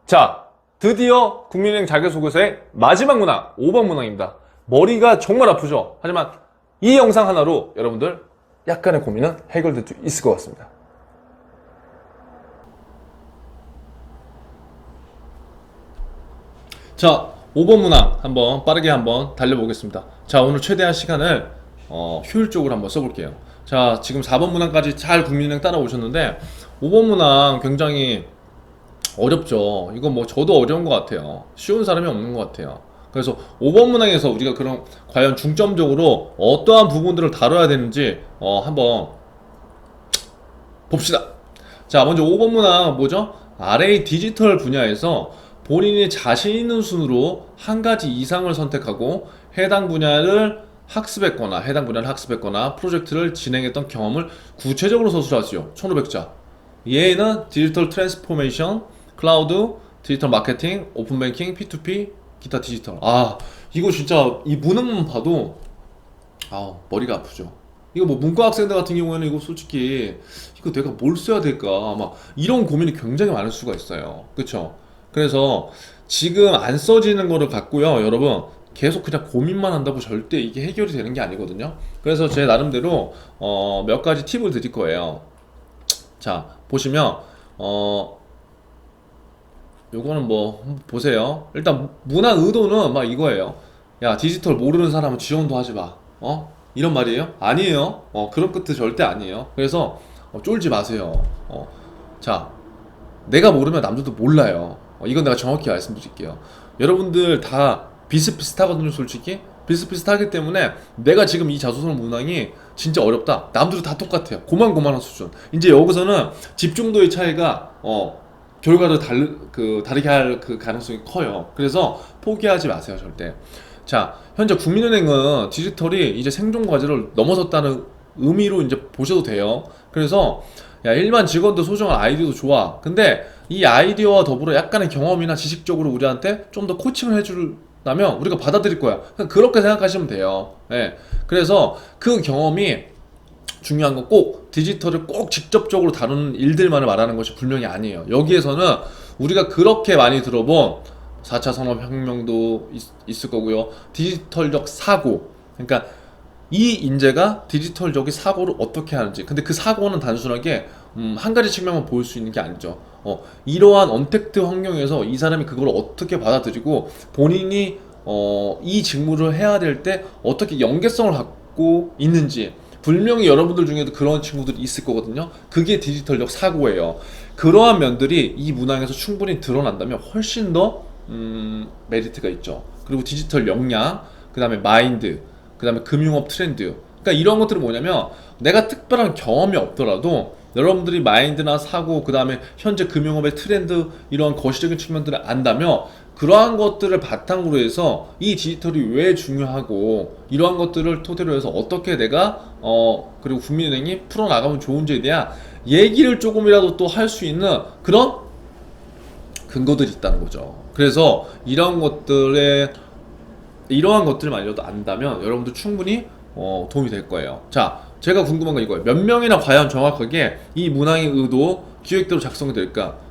자, 드디어 국민은행 자기소개서의 마지막 문항, 5번 문항입니다. 머리가 정말 아프죠? 하지만 이 영상 하나로 여러분들 약간의 고민은 해결될 수 있을 것 같습니다. 자, 5번 문항 빠르게 한번 달려보겠습니다. 자, 오늘 최대한 시간을 효율적으로 한번 써볼게요. 자, 지금 4번 문항까지 잘 국민은행 따라오셨는데 5번 문항 굉장히 어렵죠. 이거 뭐 저도 어려운 것 같아요. 쉬운 사람이 없는 것 같아요. 그래서 5번 문항에서 우리가 그럼 과연 중점적으로 어떠한 부분들을 다뤄야 되는지 한번 봅시다. 자, 먼저 5번 문항 뭐죠? RA 디지털 분야에서 본인이 자신 있는 순으로 한 가지 이상을 선택하고 해당 분야를 학습했거나 프로젝트를 진행했던 경험을 구체적으로 서술하시오. 1500자. 얘는 디지털 트랜스포메이션, 클라우드, 디지털 마케팅, 오픈 뱅킹, P2P, 기타 디지털. 아, 이거 진짜 이 문항만 봐도 머리가 아프죠. 이거 뭐 문과 학생들 같은 경우에는 이거 솔직히 이거 내가 뭘 써야 될까 막 이런 고민이 굉장히 많을 수가 있어요. 그쵸? 그래서 지금 안 써지는 거를 갖고요, 여러분 계속 그냥 고민만 한다고 절대 이게 해결이 되는 게 아니거든요. 그래서 제 나름대로 몇 가지 팁을 드릴 거예요. 자, 보시면 요거는 뭐 한번 보세요. 일단 문학 의도는 막 이거예요. 야, 디지털 모르는 사람은 지원도 하지 마. 이런 말이에요? 아니에요. 그런 끝도 절대 아니에요. 그래서 쫄지 마세요. 자, 내가 모르면 남들도 몰라요. 이건 내가 정확히 말씀드릴게요. 여러분들 다 비슷비슷하거든요, 솔직히. 비슷비슷하기 때문에 내가 지금 이 자소서 문항이 진짜 어렵다. 남들도 다 똑같아요. 고만고만한 수준. 이제 여기서는 집중도의 차이가 결과를 다르게 할 그 가능성이 커요. 그래서 포기하지 마세요, 절대. 자, 현재 국민은행은 디지털이 이제 생존 과제를 넘어섰다는 의미로 이제 보셔도 돼요. 그래서 야, 일반 직원도 소중한 아이디어도 좋아. 근데 이 아이디어와 더불어 약간의 경험이나 지식적으로 우리한테 좀 더 코칭을 해주려면 우리가 받아들일 거야. 그냥 그렇게 생각하시면 돼요. 예. 그래서 그 경험이 중요한 건 꼭 디지털을 꼭 직접적으로 다루는 일들만을 말하는 것이 분명히 아니에요. 여기에서는 우리가 그렇게 많이 들어본 4차 산업혁명도 있을 거고요. 디지털적 사고. 그러니까 이 인재가 디지털적인 사고를 어떻게 하는지. 근데 그 사고는 단순하게 한 가지 측면만 보일 수 있는 게 아니죠. 이러한 언택트 환경에서 이 사람이 그걸 어떻게 받아들이고 본인이 이 직무를 해야 될 때 어떻게 연계성을 갖고 있는지. 분명히 여러분들 중에도 그런 친구들이 있을 거거든요. 그게 디지털적 사고예요. 그러한 면들이 이 문항에서 충분히 드러난다면 훨씬 더 메리트가 있죠. 그리고 디지털 역량, 그 다음에 마인드, 그 다음에 금융업 트렌드. 그러니까 이런 것들은 뭐냐면 내가 특별한 경험이 없더라도 여러분들이 마인드나 사고, 그 다음에 현재 금융업의 트렌드, 이런 거시적인 측면들을 안다면 그러한 것들을 바탕으로 해서 이 디지털이 왜 중요하고 이러한 것들을 토대로 해서 어떻게 내가 그리고 국민은행이 풀어나가면 좋은지에 대한 얘기를 조금이라도 또 할 수 있는 그런 근거들이 있다는 거죠. 그래서 이러한 것들만 알려도 안다면 여러분들 충분히 도움이 될 거예요. 자, 제가 궁금한 건 이거예요. 몇 명이나 과연 정확하게 이 문항의 의도 기획대로 작성이 될까?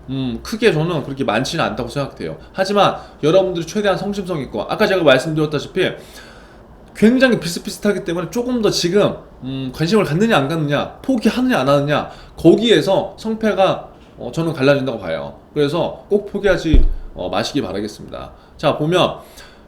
크게 저는 그렇게 많지는 않다고 생각돼요. 하지만 여러분들이 최대한 성심성 있고, 아까 제가 말씀드렸다시피 굉장히 비슷비슷하기 때문에 조금 더 지금 관심을 갖느냐 안 갖느냐, 포기하느냐 안 하느냐, 거기에서 성패가 저는 갈라진다고 봐요. 그래서 꼭 포기하지 마시기 바라겠습니다. 자, 보면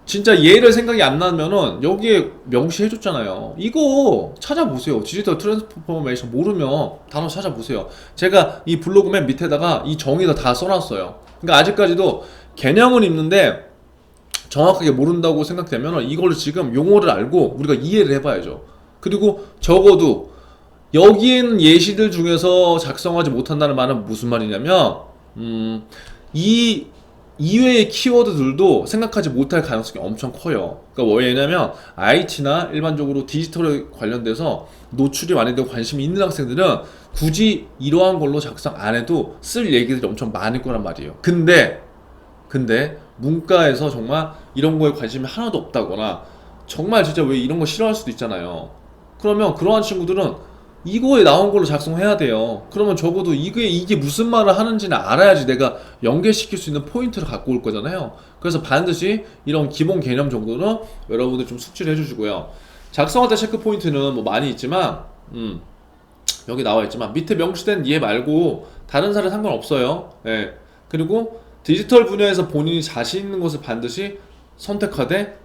진짜 얘를 생각이 안 나면은 여기에 명시해 줬잖아요. 이거 찾아보세요. 디지털 트랜스포메이션 모르면 단어 찾아보세요. 제가 이 블로그 맨 밑에다가 이 정의도 다 써놨어요. 그러니까 아직까지도 개념은 있는데 정확하게 모른다고 생각되면 이걸 지금 용어를 알고 우리가 이해를 해봐야죠. 그리고 적어도 여기에는 예시들 중에서 작성하지 못한다는 말은 무슨 말이냐면 이 이외의 키워드들도 생각하지 못할 가능성이 엄청 커요. 그러니까 왜냐면 IT나 일반적으로 디지털에 관련돼서 노출이 많이 되고 관심이 있는 학생들은 굳이 이러한 걸로 작성 안 해도 쓸 얘기들이 엄청 많을 거란 말이에요. 근데 문과에서 정말 이런 거에 관심이 하나도 없다거나 정말 진짜 왜 이런 거 싫어할 수도 있잖아요. 그러면 그러한 친구들은 이거에 나온 걸로 작성해야 돼요. 그러면 적어도 이게 무슨 말을 하는지는 알아야지 내가 연계시킬 수 있는 포인트를 갖고 올 거잖아요. 그래서 반드시 이런 기본 개념 정도는 여러분들 좀 숙지를 해주시고요. 작성할 때 체크 포인트는 뭐 많이 있지만, 여기 나와 있지만 밑에 명시된 얘 말고 다른 사례 상관없어요. 예. 그리고 디지털 분야에서 본인이 자신 있는 것을 반드시 선택하되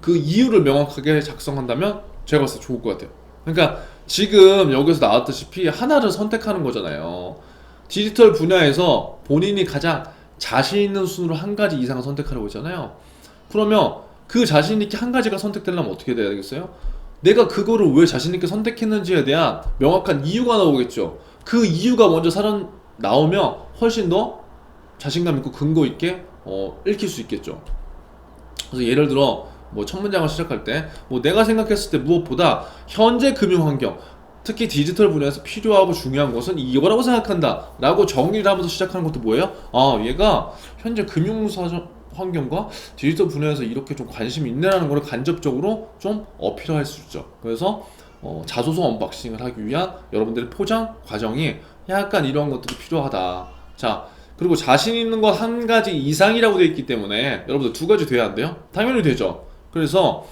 그 이유를 명확하게 작성한다면 제가 봤을 때 좋을 것 같아요. 그러니까 지금 여기서 나왔다시피 하나를 선택하는 거잖아요. 디지털 분야에서 본인이 가장 자신 있는 순으로 한 가지 이상을 선택하려고 했잖아요. 그러면 그 자신 있게 한 가지가 선택되려면 어떻게 돼야 되겠어요? 내가 그거를 왜 자신 있게 선택했는지에 대한 명확한 이유가 나오겠죠. 그 이유가 먼저 나오면 훨씬 더 자신감 있고 근거 있게 읽힐 수 있겠죠. 그래서 예를 들어 뭐 첫 문장을 시작할 때 뭐 내가 생각했을 때 무엇보다 현재 금융 환경, 특히 디지털 분야에서 필요하고 중요한 것은 이거라고 생각한다 라고 정리를 하면서 시작하는 것도 뭐예요? 아, 얘가 현재 금융 환경과 디지털 분야에서 이렇게 좀 관심이 있네라는 걸 간접적으로 좀 어필할 수 있죠. 그래서 자소서 언박싱을 하기 위한 여러분들의 포장 과정이 약간 이런 것들이 필요하다. 자, 그리고 자신 있는 것 한 가지 이상이라고 되어 있기 때문에 여러분들 두 가지 돼야 안 돼요? 당연히 되죠. 그래서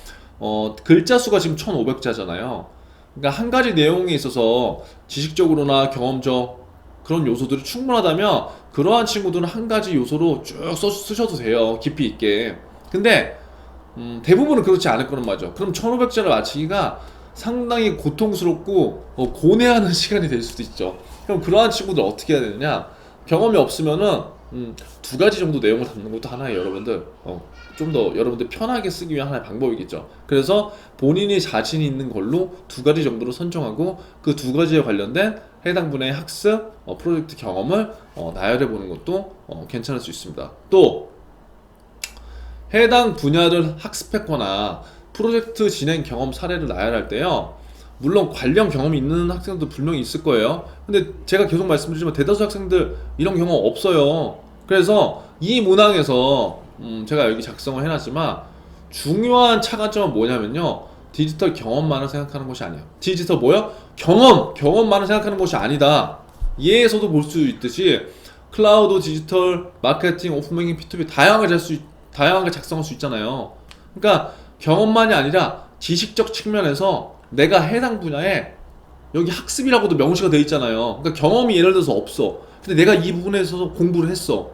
글자 수가 지금 1500자잖아요. 그러니까 한 가지 내용에 있어서 지식적으로나 경험적 그런 요소들이 충분하다면 그러한 친구들은 한 가지 요소로 쭉 쓰셔도 돼요. 깊이 있게. 근데 대부분은 그렇지 않을 거란 말이죠. 그럼 1500자를 마치기가 상당히 고통스럽고 고뇌하는 시간이 될 수도 있죠. 그럼 그러한 친구들 어떻게 해야 되느냐? 경험이 없으면은 두 가지 정도 내용을 담는 것도 하나의 여러분들 좀 더 여러분들 편하게 쓰기 위한 하나의 방법이겠죠. 그래서 본인이 자신 있는 걸로 두 가지 정도로 선정하고 그 두 가지에 관련된 해당 분야의 학습 프로젝트 경험을 나열해 보는 것도 괜찮을 수 있습니다. 또 해당 분야를 학습했거나 프로젝트 진행 경험 사례를 나열할 때요, 물론 관련 경험이 있는 학생들도 분명히 있을 거예요. 근데 제가 계속 말씀드리지만 대다수 학생들 이런 경험 없어요. 그래서 이 문항에서 제가 여기 작성을 해놨지만 중요한 차관점은 뭐냐면요, 디지털 경험만을 생각하는 것이 아니에요. 디지털 뭐요? 경험만을 생각하는 것이 아니다. 얘에서도 볼 수 있듯이 클라우드, 디지털, 마케팅, 오픈뱅킹, P2P 다양하게 작성할 수 있잖아요. 그러니까 경험만이 아니라 지식적 측면에서 내가 해당 분야에 여기 학습이라고도 명시가 돼 있잖아요. 그러니까 경험이 예를 들어서 없어. 근데 내가 이 부분에 있어서 공부를 했어.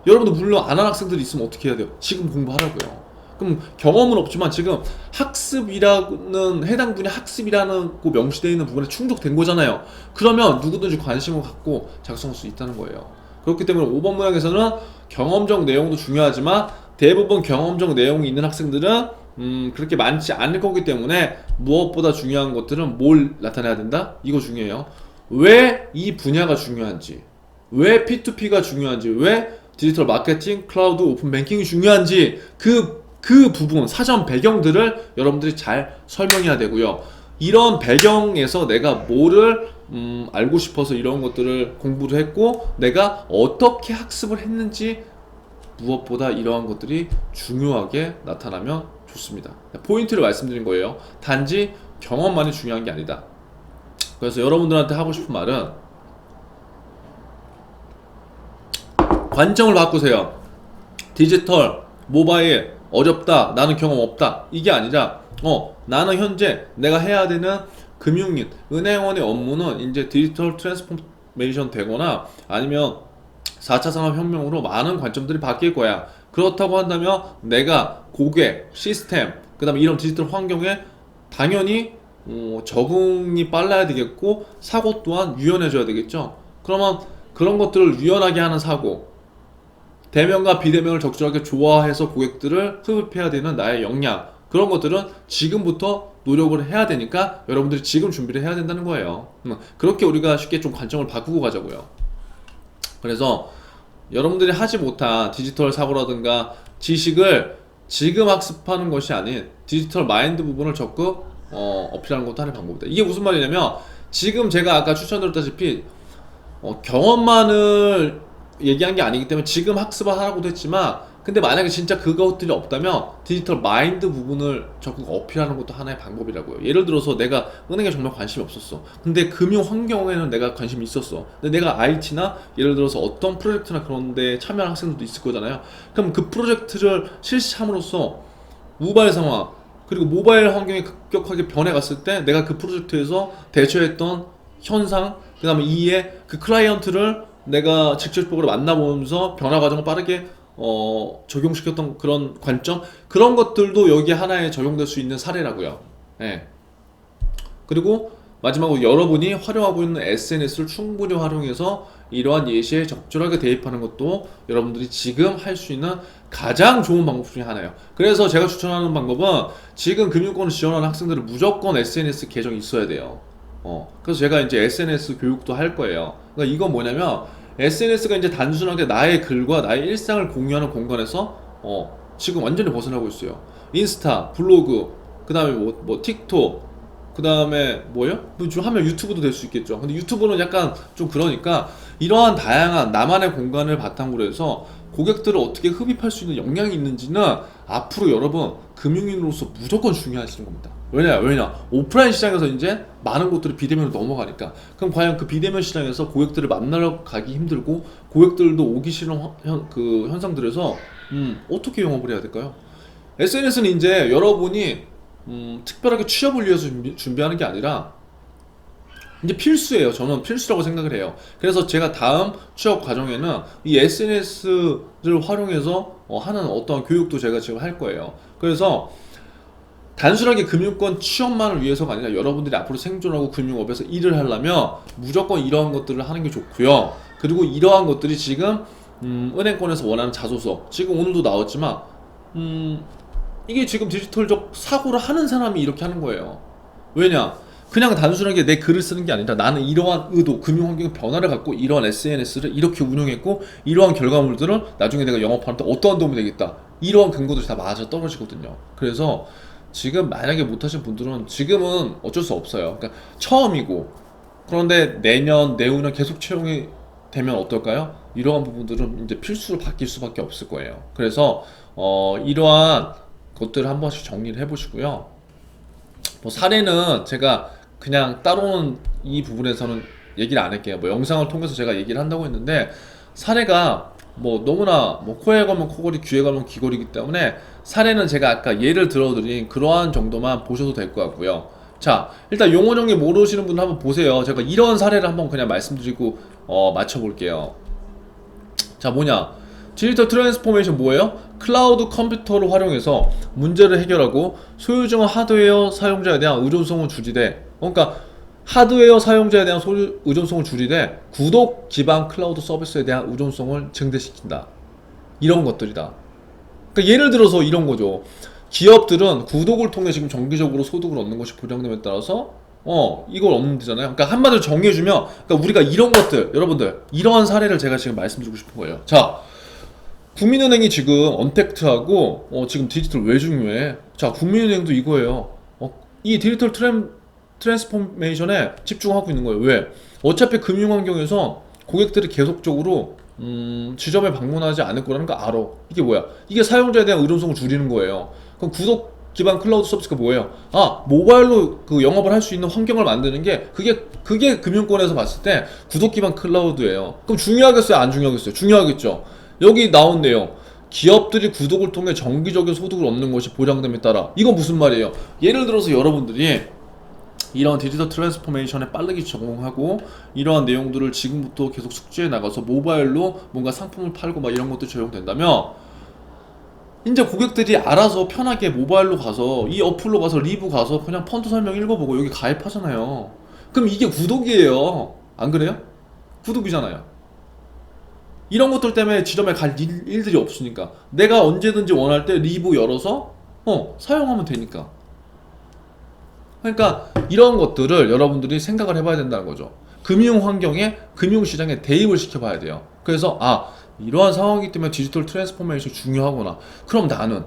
여러분도 물론 안 한 학생들이 있으면 어떻게 해야 돼요? 지금 공부하라고요. 그럼 경험은 없지만 지금 학습이라는 해당 분야 학습이라는 거 명시되어 있는 부분에 충족된 거잖아요. 그러면 누구든지 관심을 갖고 작성할 수 있다는 거예요. 그렇기 때문에 5번 문항에서는 경험적 내용도 중요하지만 대부분 경험적 내용이 있는 학생들은 그렇게 많지 않을 거기 때문에 무엇보다 중요한 것들은 뭘 나타내야 된다? 이거 중요해요. 왜 이 분야가 중요한지, 왜 P2P가 중요한지, 왜 디지털 마케팅, 클라우드, 오픈 뱅킹이 중요한지 그 부분, 사전 배경들을 여러분들이 잘 설명해야 되고요. 이런 배경에서 내가 뭐를 알고 싶어서 이런 것들을 공부를 했고 내가 어떻게 학습을 했는지 무엇보다 이러한 것들이 중요하게 나타나면 좋습니다. 포인트를 말씀드린 거예요. 단지 경험만이 중요한 게 아니다. 그래서 여러분들한테 하고 싶은 말은 관점을 바꾸세요. 디지털, 모바일, 어렵다, 나는 경험 없다, 이게 아니라 나는 현재 내가 해야 되는 금융인, 은행원의 업무는 이제 디지털 트랜스포메이션 되거나 아니면 4차 산업혁명으로 많은 관점들이 바뀔 거야. 그렇다고 한다면 내가 고객, 시스템, 그 다음에 이런 디지털 환경에 당연히 적응이 빨라야 되겠고 사고 또한 유연해져야 되겠죠. 그러면 그런 것들을 유연하게 하는 사고, 대면과 비대면을 적절하게 조화해서 고객들을 흡입해야 되는 나의 역량, 그런 것들은 지금부터 노력을 해야 되니까 여러분들이 지금 준비를 해야 된다는 거예요. 그렇게 우리가 쉽게 좀 관점을 바꾸고 가자고요. 그래서 여러분들이 하지 못한 디지털 사고라든가 지식을 지금 학습하는 것이 아닌 디지털 마인드 부분을 적극 어필하는 것도 하나의 방법이다. 이게 무슨 말이냐면 지금 제가 아까 추천드렸다시피 경험만을 얘기한 게 아니기 때문에 지금 학습을 하라고도 했지만 근데 만약에 진짜 그것들이 없다면 디지털 마인드 부분을 적극 어필하는 것도 하나의 방법이라고요. 예를 들어서 내가 은행에 정말 관심이 없었어. 근데 금융 환경에는 내가 관심이 있었어. 근데 내가 IT나 예를 들어서 어떤 프로젝트나 그런 데 참여한 학생들도 있을 거잖아요. 그럼 그 프로젝트를 실시함으로써 모바일 상황 그리고 모바일 환경이 급격하게 변해갔을 때 내가 그 프로젝트에서 대처했던 현상, 그 다음에 이에 그 클라이언트를 내가 직접적으로 만나보면서 변화 과정을 빠르게 적용시켰던 그런 관점, 그런 것들도 여기에 하나에 적용될 수 있는 사례라고요. 예. 그리고 마지막으로 여러분이 활용하고 있는 SNS를 충분히 활용해서 이러한 예시에 적절하게 대입하는 것도 여러분들이 지금 할 수 있는 가장 좋은 방법 중에 하나예요. 그래서 제가 추천하는 방법은 지금 금융권을 지원하는 학생들은 무조건 SNS 계정이 있어야 돼요. 그래서 제가 이제 SNS 교육도 할 거예요. 그러니까 이건 뭐냐면 SNS가 이제 단순하게 나의 글과 나의 일상을 공유하는 공간에서 지금 완전히 벗어나고 있어요. 인스타, 블로그, 그 다음에 뭐 틱톡, 그 다음에 뭐요? 좀 하면 유튜브도 될 수 있겠죠. 근데 유튜브는 약간 좀 그러니까 이러한 다양한 나만의 공간을 바탕으로 해서 고객들을 어떻게 흡입할 수 있는 역량이 있는지는 앞으로 여러분 금융인으로서 무조건 중요하신 겁니다. 왜냐 오프라인 시장에서 이제 많은 것들이 비대면으로 넘어가니까. 그럼 과연 그 비대면 시장에서 고객들을 만나러 가기 힘들고 고객들도 오기 싫은 그 현상들에서 어떻게 영업을 해야 될까요? SNS는 이제 여러분이 특별하게 취업을 위해서 준비하는 게 아니라 이제 필수예요. 저는 필수라고 생각을 해요. 그래서 제가 다음 취업 과정에는 이 SNS를 활용해서 하는 어떤 교육도 제가 지금 할 거예요. 그래서 단순하게 금융권 취업만을 위해서가 아니라 여러분들이 앞으로 생존하고 금융업에서 일을 하려면 무조건 이러한 것들을 하는 게 좋고요. 그리고 이러한 것들이 지금 은행권에서 원하는 자소서, 지금 오늘도 나왔지만 이게 지금 디지털적 사고를 하는 사람이 이렇게 하는 거예요. 왜냐? 그냥 단순하게 내 글을 쓰는 게 아니라 나는 이러한 의도, 금융환경 변화를 갖고 이러한 SNS를 이렇게 운영했고 이러한 결과물들을 나중에 내가 영업하는 데 어떠한 도움이 되겠다. 이러한 근거들이 다 맞아 떨어지거든요. 그래서 지금 만약에 못하신 분들은 지금은 어쩔 수 없어요. 그러니까 처음이고, 그런데 내년, 내후년 계속 채용이 되면 어떨까요? 이러한 부분들은 이제 필수로 바뀔 수밖에 없을 거예요. 그래서 이러한 것들을 한 번씩 정리를 해보시고요. 뭐 사례는 제가 그냥 따로는 이 부분에서는 얘기를 안 할게요. 뭐 영상을 통해서 제가 얘기를 한다고 했는데 사례가 뭐 너무나 뭐 코에 걸면 코걸이, 귀에 걸면 귀걸이기 때문에 사례는 제가 아까 예를 들어드린 그러한 정도만 보셔도 될 것 같고요. 자, 일단 용어 정리 모르시는 분 한번 보세요. 제가 이런 사례를 한번 그냥 말씀드리고 맞춰볼게요. 자, 뭐냐? 디지털 트랜스포메이션 뭐예요? 클라우드 컴퓨터를 활용해서 문제를 해결하고 소유증 하드웨어 사용자에 대한 의존성을 줄이되, 그러니까 하드웨어 사용자에 대한 의존성을 줄이되 구독 기반 클라우드 서비스에 대한 의존성을 증대시킨다. 이런 것들이다. 그러니까 예를 들어서 이런 거죠. 기업들은 구독을 통해 지금 정기적으로 소득을 얻는 것이 보장됨에 따라서 이걸 얻는 데잖아요. 그러니까 한마디로 정리해주면, 그러니까 우리가 이런 것들, 여러분들 이러한 사례를 제가 지금 말씀드리고 싶은 거예요. 자, 국민은행이 지금 언택트하고 지금 디지털 왜 중요해? 자, 국민은행도 이거예요. 이 디지털 트랜스포메이션에 집중하고 있는 거예요. 왜? 어차피 금융환경에서 고객들이 계속적으로 지점에 방문하지 않을 거라는 거 알아. 이게 뭐야? 이게 사용자에 대한 의존성을 줄이는 거예요. 그럼 구독 기반 클라우드 서비스가 뭐예요? 모바일로 그 영업을 할 수 있는 환경을 만드는 게 그게 금융권에서 봤을 때 구독 기반 클라우드예요. 그럼 중요하겠어요? 안 중요하겠어요? 중요하겠죠. 여기 나온 내용, 기업들이 구독을 통해 정기적인 소득을 얻는 것이 보장됨에 따라, 이건 무슨 말이에요? 예를 들어서 여러분들이 이런 디지털 트랜스포메이션에 빠르게 적응하고 이러한 내용들을 지금부터 계속 숙지해 나가서 모바일로 뭔가 상품을 팔고 막 이런 것도 적용된다면 이제 고객들이 알아서 편하게 모바일로 가서 이 어플로 가서 리뷰 가서 그냥 펀드 설명 읽어보고 여기 가입하잖아요. 그럼 이게 구독이에요. 안 그래요? 구독이잖아요. 이런 것들 때문에 지점에 갈 일들이 없으니까 내가 언제든지 원할 때 리뷰 열어서 사용하면 되니까. 그러니까 이런 것들을 여러분들이 생각을 해봐야 된다는 거죠. 금융 환경에, 금융 시장에 대입을 시켜봐야 돼요. 그래서 이러한 상황이기 때문에 디지털 트랜스포메이션이 중요하구나. 그럼 나는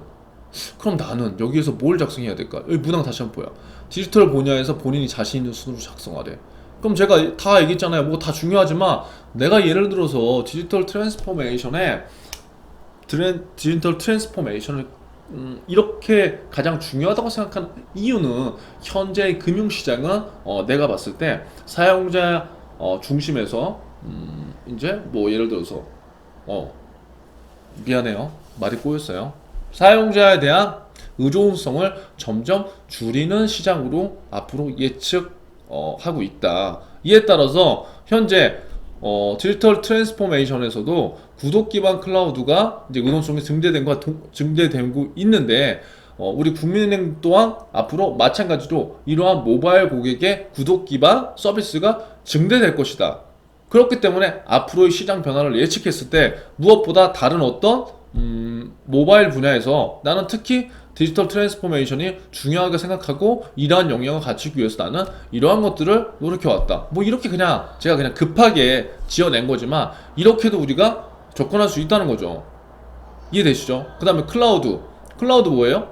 여기에서 뭘 작성해야 될까? 여기 문항 다시 한번 보여. 디지털 분야에서 본인이 자신 있는 순으로 작성하래. 그럼 제가 다 얘기했잖아요. 뭐 다 중요하지만 내가 예를 들어서 디지털 트랜스포메이션에 디지털 트랜스포메이션을 이렇게 가장 중요하다고 생각하는 이유는 현재의 금융시장은 내가 봤을 때 사용자 중심에서 이제 뭐 예를 들어서 어, 미안해요. 말이 꼬였어요. 사용자에 대한 의존성을 점점 줄이는 시장으로 앞으로 하고 있다. 이에 따라서 현재 디지털 트랜스포메이션에서도 구독 기반 클라우드가 이제 의존성이 증대되고 있는데 우리 국민은행 또한 앞으로 마찬가지로 이러한 모바일 고객의 구독 기반 서비스가 증대될 것이다. 그렇기 때문에 앞으로의 시장 변화를 예측했을 때 무엇보다 다른 어떤 모바일 분야에서 나는 특히 디지털 트랜스포메이션이 중요하게 생각하고 이러한 역량을 갖추기 위해서 나는 이러한 것들을 노력해왔다. 뭐 이렇게 그냥 제가 그냥 급하게 지어낸 거지만 이렇게도 우리가 접근할 수 있다는 거죠. 이해되시죠? 그 다음에 클라우드 뭐예요?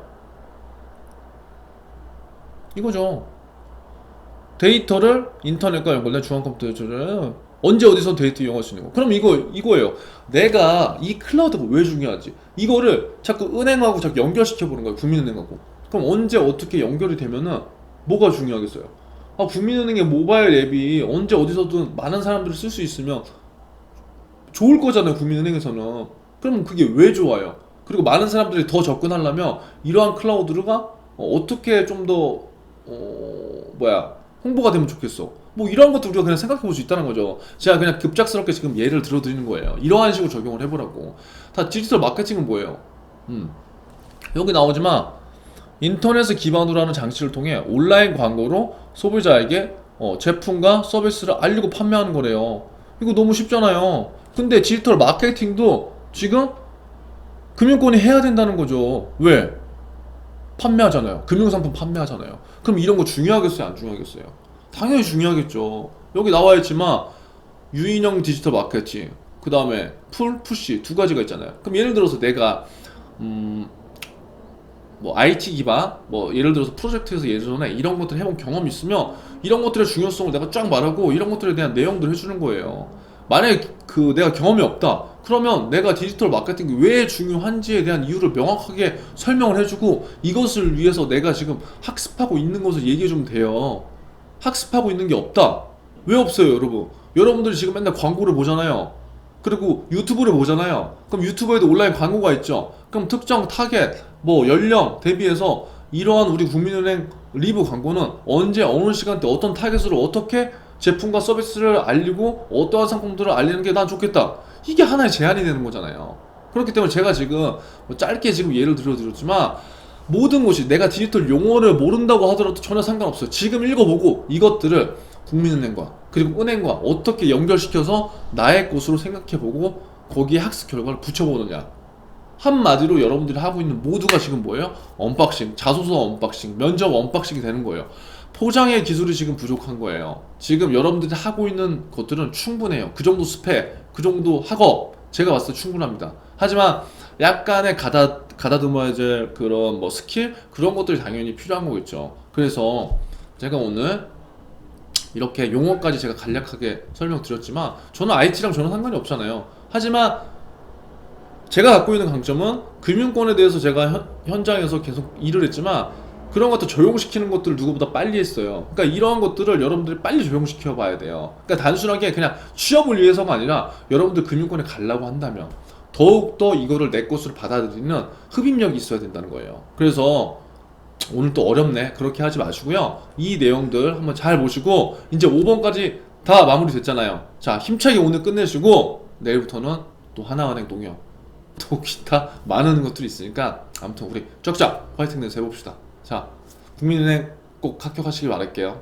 이거죠. 데이터를 인터넷과 연결된 중앙 컴퓨터를 언제 어디서 데이터 이용할 수 있는 거. 그럼 이거예요. 내가 이 클라우드가 왜 중요하지? 이거를 자꾸 은행하고 자꾸 연결시켜 보는 거예요. 국민은행하고. 그럼 언제 어떻게 연결이 되면은 뭐가 중요하겠어요? 국민은행의 모바일 앱이 언제 어디서든 많은 사람들이 쓸 수 있으면 좋을 거잖아요. 국민은행에서는. 그러면 그게 왜 좋아요? 그리고 많은 사람들이 더 접근하려면 이러한 클라우드가 어떻게 좀 더 홍보가 되면 좋겠어. 뭐 이런 것도 우리가 그냥 생각해 볼 수 있다는 거죠. 제가 그냥 급작스럽게 지금 예를 들어 드리는 거예요. 이러한 식으로 적용을 해보라고. 다 디지털 마케팅은 뭐예요? 여기 나오지만 인터넷을 기반으로 하는 장치를 통해 온라인 광고로 소비자에게 제품과 서비스를 알리고 판매하는 거래요. 이거 너무 쉽잖아요. 근데 디지털 마케팅도 지금 금융권이 해야 된다는 거죠. 왜? 판매하잖아요. 금융상품 판매하잖아요. 그럼 이런 거 중요하겠어요? 안 중요하겠어요? 당연히 중요하겠죠. 여기 나와 있지만 유인형 디지털 마케팅, 그 다음에 푸시 두 가지가 있잖아요. 그럼 예를 들어서 내가 뭐 IT 기반, 뭐 예를 들어서 프로젝트에서 예전에 이런 것들 해본 경험이 있으면 이런 것들의 중요성을 내가 쫙 말하고 이런 것들에 대한 내용들을 해주는 거예요. 만약에 내가 경험이 없다 그러면 내가 디지털 마케팅이 왜 중요한지에 대한 이유를 명확하게 설명을 해주고 이것을 위해서 내가 지금 학습하고 있는 것을 얘기해주면 돼요. 학습하고 있는 게 없다. 왜 없어요, 여러분? 여러분들이 지금 맨날 광고를 보잖아요. 그리고 유튜브를 보잖아요. 그럼 유튜브에도 온라인 광고가 있죠. 그럼 특정 타겟, 뭐 연령 대비해서 이러한 우리 국민은행 리브 광고는 언제 어느 시간대 어떤 타겟으로 어떻게 제품과 서비스를 알리고 어떠한 상품들을 알리는 게 난 좋겠다. 이게 하나의 제안이 되는 거잖아요. 그렇기 때문에 제가 지금 짧게 지금 예를 들어드렸지만 모든 것이 내가 디지털 용어를 모른다고 하더라도 전혀 상관없어요. 지금 읽어보고 이것들을 국민은행과 그리고 은행과 어떻게 연결시켜서 나의 것으로 생각해보고 거기에 학습 결과를 붙여보느냐. 한마디로 여러분들이 하고 있는 모두가 지금 뭐예요? 언박싱, 자소서 언박싱, 면접 언박싱이 되는 거예요. 포장의 기술이 지금 부족한 거예요. 지금 여러분들이 하고 있는 것들은 충분해요. 그 정도 스펙, 그 정도 학업 제가 봤을 때 충분합니다. 하지만 약간의 가다듬어야 될 그런 뭐 스킬 그런 것들이 당연히 필요한 거겠죠. 그래서 제가 오늘 이렇게 용어까지 제가 간략하게 설명드렸지만 저는 IT랑 저는 상관이 없잖아요. 하지만 제가 갖고 있는 강점은 금융권에 대해서 제가 현장에서 계속 일을 했지만 그런 것들 적용시키는 것들을 누구보다 빨리 했어요. 그러니까 이러한 것들을 여러분들이 빨리 적용시켜 봐야 돼요. 그러니까 단순하게 그냥 취업을 위해서가 아니라 여러분들 금융권에 가려고 한다면 더욱더 이거를 내 것으로 받아들이는 흡입력이 있어야 된다는 거예요. 그래서 오늘 또 어렵네 그렇게 하지 마시고요. 이 내용들 한번 잘 보시고 이제 5번까지 다 마무리 됐잖아요. 자, 힘차게 오늘 끝내시고 내일부터는 또 하나은행 동요 또 기타 많은 것들이 있으니까 아무튼 우리 쫙쫙 화이팅 내서 해봅시다. 자, 국민은행 꼭 합격하시길 바랄게요.